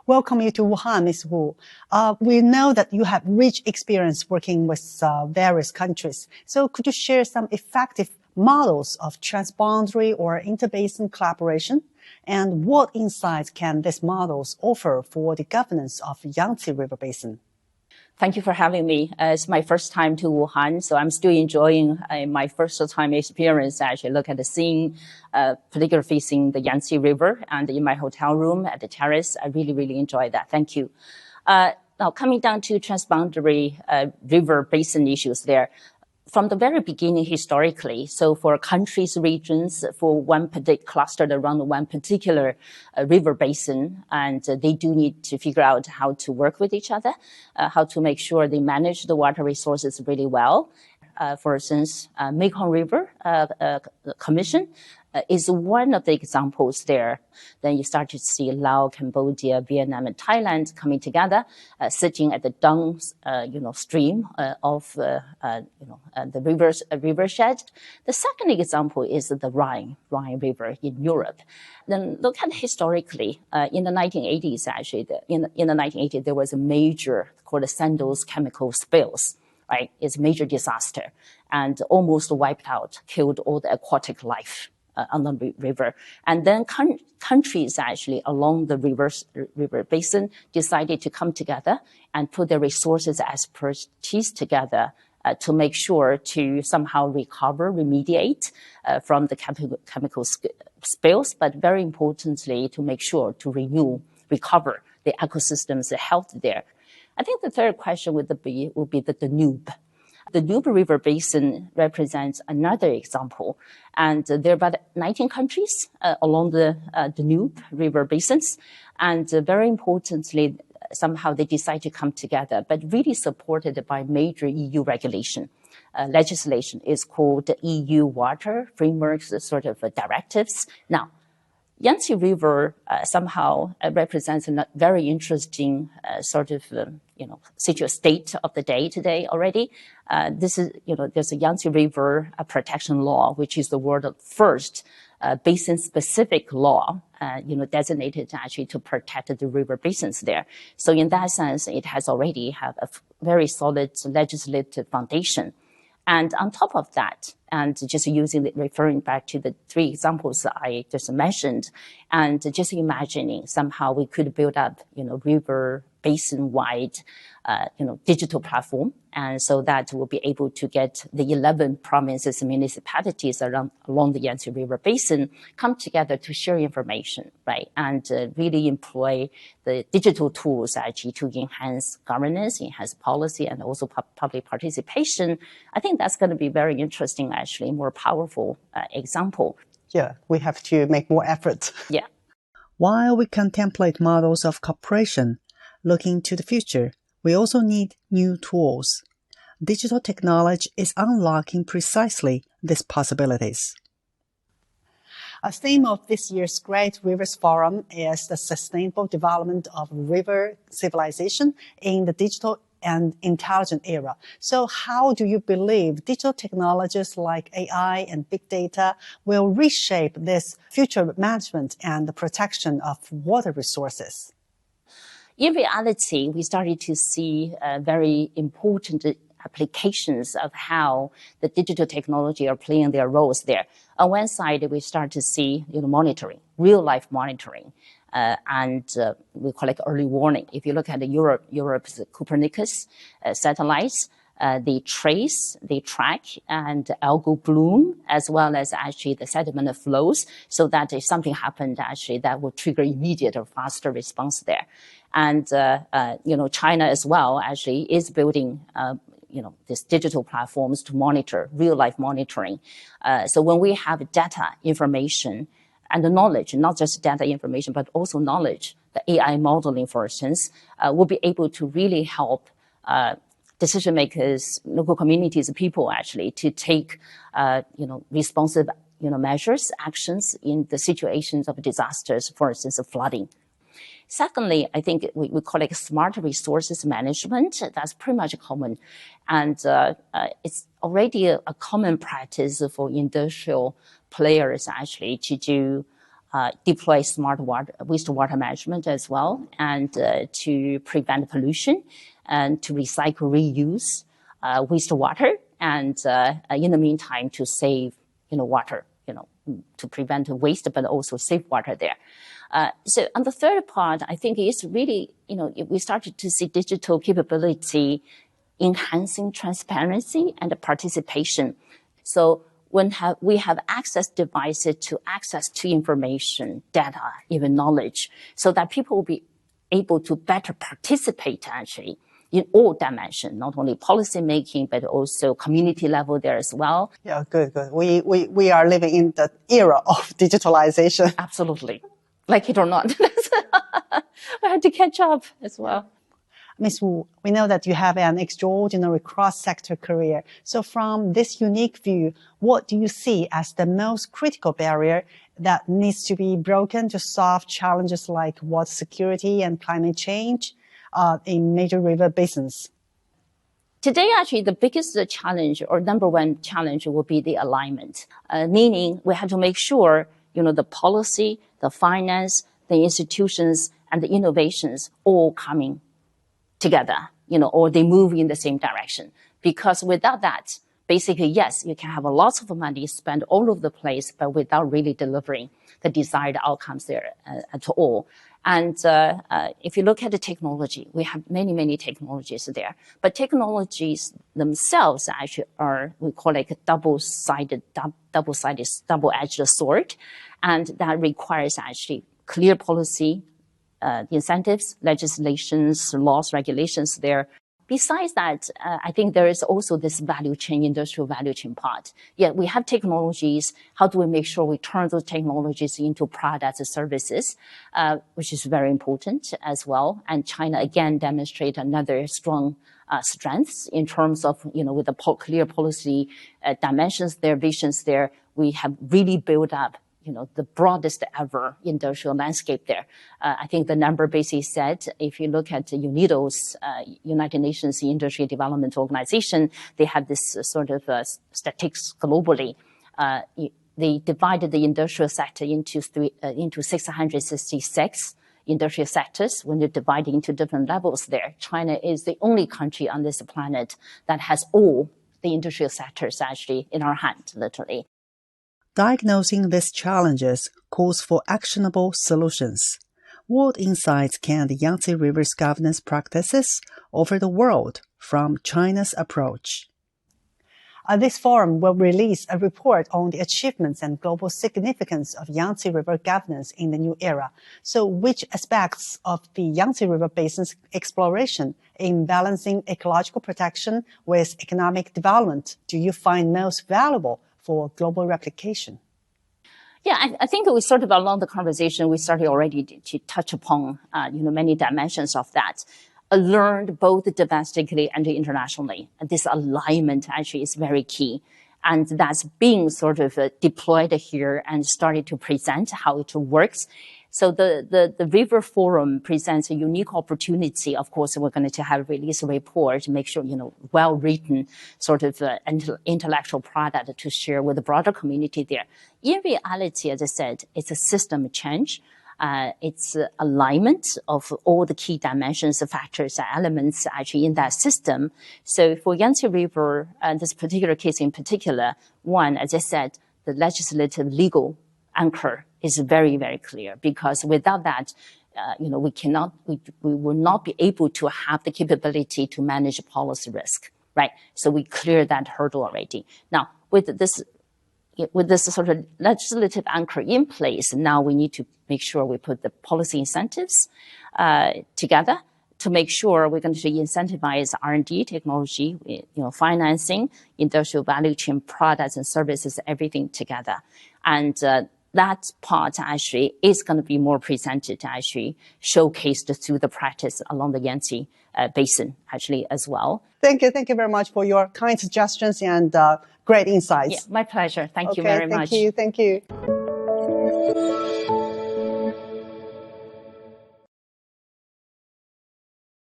welcome you to Wuhan, Ms. Wu. We know that you have rich experience working with various countries. So could you share some effective models of transboundary or interbasin collaboration? And what insights can these models offer for the governance of Yangtze River Basin? Thank you for having me. It's my first time to Wuhan, so I'm still enjoying my first time experience. Actually, look at the scene, particularly facing the Yangtze River, and in my hotel room at the terrace. I really enjoy that. Thank you. Now, coming down to transboundary river basin issues there. From the very beginning, historically, so for countries, regions, for one particular clustered around one particular river basin, and they do need to figure out how to work with each other, how to make sure they manage the water resources really well. For instance, Mekong River Commission is one of the examples there. Then you start to see Laos, Cambodia, Vietnam, and Thailand coming together, sitting at the downstream of the rivershed. The second example is the Rhine River in Europe. Then look at historically, in the 1980s, actually, in the 1980s, there was a major called the Sandoz chemical spills. Right, it's a major disaster and almost wiped out, killed all the aquatic life on the river. And then countries actually along the river basin decided to come together and put their resources, expertise together to make sure to somehow recover, remediate from the chemical spills, but very importantly, to make sure to recover the ecosystems, the health there. I think the third question would be the Danube. The Danube River Basin represents another example, and there are about 19 countries along the Danube River Basins, and very importantly, somehow they decide to come together, but really supported by major EU regulation. Legislation is called EU Water Frameworks, sort of directives. Now, Yangtze River somehow represents a very interesting sort of state of the day today already. This is there's a Yangtze River protection law, which is the world's first basin-specific law, designated actually to protect the river basins there. So in that sense, it has already have a very solid legislative foundation. And on top of that, and just referring back to the three examples I just mentioned, and just imagining somehow we could build up, river basin-wide, digital platform, and so that we'll be able to get the 11 provinces and municipalities along the Yangtze River Basin come together to share information, right, and really employ the digital tools actually to enhance governance, enhance policy, and also public participation. I think that's going to be very interesting, actually, more powerful example. Yeah, we have to make more effort. Yeah. While we contemplate models of cooperation, looking to the future, we also need new tools. Digital technology is unlocking precisely these possibilities. A theme of this year's Great Rivers Forum is the sustainable development of river civilization in the digital and intelligent era. So how do you believe digital technologies like AI and big data will reshape this future management and the protection of water resources? In reality, we started to see very important applications of how the digital technology are playing their roles there. On one side, we start to see monitoring, real-life monitoring, and we call it early warning. If you look at Europe's Copernicus satellites, they trace, they track, and algal bloom, as well as actually the sediment flows, so that if something happened, actually, that will trigger immediate or faster response there. And, China as well, actually, is building, these digital platforms to monitor, real-life monitoring. So when we have data, information, and the knowledge, not just data information, but also knowledge, the AI modeling, for instance, will be able to really help decision makers, local communities, people actually to take, responsive, measures, actions in the situations of disasters, for instance, of flooding. Secondly, I think we call it smart resources management. That's pretty much common. And it's already a common practice for industrial players actually to do deploy smart wastewater management as well, and to prevent pollution and to recycle, reuse wastewater, and in the meantime to save water, to prevent waste, but also save water there. So on the third part, I think it's really, we started to see digital capability enhancing transparency and participation. So when we have access devices to access to information, data, even knowledge, so that people will be able to better participate actually in all dimensions, not only policy making, but also community level there as well. Yeah, good. We are living in the era of digitalization. Absolutely. Like it or not. We had to catch up as well. Ms. Wu, we know that you have an extraordinary cross-sector career. So from this unique view, what do you see as the most critical barrier that needs to be broken to solve challenges like water security and climate change in major river basins? Today, actually, the biggest challenge or number one challenge will be the alignment, meaning we have to make sure, the policy, the finance, the institutions, and the innovations all coming together, or they move in the same direction. Because without that, basically, yes, you can have lots of money spent all over the place, but without really delivering the desired outcomes there at all. And if you look at the technology, we have many, many technologies there. But technologies themselves actually are, we call it a double-edged sword. And that requires actually clear policy, incentives, legislations, laws, regulations there. Besides that, I think there is also this value chain, industrial value chain part. Yeah, we have technologies. How do we make sure we turn those technologies into products and services, which is very important as well. And China, again, demonstrate another strong strengths in terms of, with the clear policy dimensions there, visions there, we have really built up the broadest ever industrial landscape there. I think the number basically said, if you look at UNIDO's, United Nations Industry Development Organization, they have this sort of statistics globally. They divided the industrial sector into 666 industrial sectors. When they're divided into different levels there, China is the only country on this planet that has all the industrial sectors actually in our hand, literally. Diagnosing these challenges calls for actionable solutions. What insights can the Yangtze River's governance practices offer the world from China's approach? This forum will release a report on the achievements and global significance of Yangtze River governance in the new era. So which aspects of the Yangtze River Basin's exploration in balancing ecological protection with economic development do you find most valuable for global replication? Yeah, I think we sort of along the conversation, we started already to touch upon, many dimensions of that. Learned both domestically and internationally. And this alignment actually is very key. And that's being sort of deployed here and started to present how it works. So the River Forum presents a unique opportunity. Of course, we're going to have release a report to make sure, well-written sort of intellectual product to share with the broader community there. In reality, as I said, it's a system change. It's alignment of all the key dimensions, factors, elements actually in that system. So for Yangtze River, this particular case in particular, one, as I said, the legislative legal anchor is very, very clear, because without that, we will not be able to have the capability to manage policy risk, right? So we cleared that hurdle already. Now, with this sort of legislative anchor in place, now we need to make sure we put the policy incentives together to make sure we're going to incentivize R&D, technology, financing, industrial value chain products and services, everything together. And that part actually is going to be more presented, actually showcased through the practice along the Yangtze Basin actually as well. Thank you very much for your kind suggestions and great insights. Yeah, my pleasure. Thank you very much. Thank you.